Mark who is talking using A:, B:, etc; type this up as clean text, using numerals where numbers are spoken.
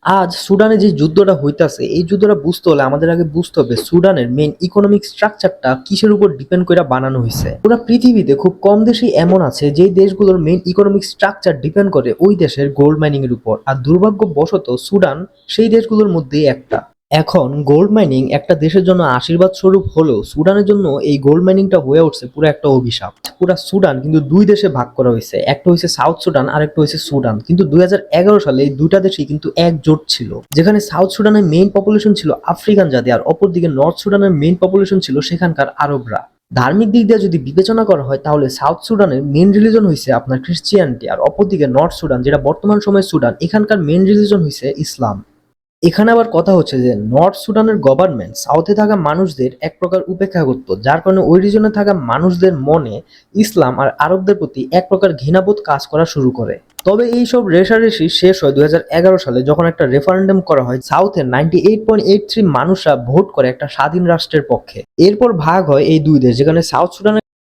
A: আজ সুদানে যে যুদ্ধটা হইতাছে এই যুদ্ধটা বুঝতে হলে আমাদের আগে বুঝতে হবে সুদানের মেইন ইকোনমিক স্ট্রাকচারটা কিসের উপর ডিপেন্ড করে বানানো হয়েছে। পুরো পৃথিবীতে খুব কম দেশই এমন আছে যেই দেশগুলোর মেইন ইকোনমিক স্ট্রাকচার ডিপেন্ড করে ওই দেশের গোল্ড মাইনিং এর উপর, আর দুর্ভাগ্যবশত সুদান সেই দেশগুলোর মধ্যেই একটা। এখন গোল্ড মাইনিং একটা দেশের জন্য আশীর্বাদ স্বরূপ হলেও সুদানের জন্য এই গোল্ড মাইনিংটা হয়ে উঠছে পুরো একটা অভিশাপ। পুরা সুদান কিন্তু দুই দেশে ভাগ করা হয়েছে, একটা হয়েছে সাউথ সুদান আর একটা হয়েছে সুদান। কিন্তু 2011 সালে এই দুইটা দেশই কিন্তু একজোট ছিল, যেখানে সাউথ সুদানের মেইন পপুলেশন ছিল আফ্রিকান জাতি আর অপরদিকে নর্থ সুদানের মেইন পপুলেশন ছিল সেখানকার আরবরা। ধার্মিক দিক দিয়ে যদি বিবেচনা করা হয় তাহলে সাউথ সুদানের মেইন রিলিজন হয়েছে আপনার খ্রিস্টিয়ানিটি, আর অপরদিকে নর্থ সুদান যেটা বর্তমান সময়ে সুদান, এখানকার মেইন রিলিজন হয়েছে ইসলাম। এখানে আবার কথা হচ্ছে যে নর্থ সুদানের গভর্নমেন্ট সাউথে থাকা মানুষদের এক প্রকার উপেক্ষা করত, যার কারণে ওই রিজনে থাকা মানুষদের মনে ইসলাম আর আরবদের প্রতি এক প্রকার ঘৃণাবোধ কাজ করা শুরু করে। তবে এইসব রেষারেষি শেষ হয় 2011 সালে, যখন একটা রেফারেন্ডাম করা হয়। সাউথের 98.83 মানুষরা ভোট করে একটা স্বাধীন রাষ্ট্রের পক্ষে। এরপর ভাগ হয় এই দুই দেশ, যেখানে সাউথ সুদানের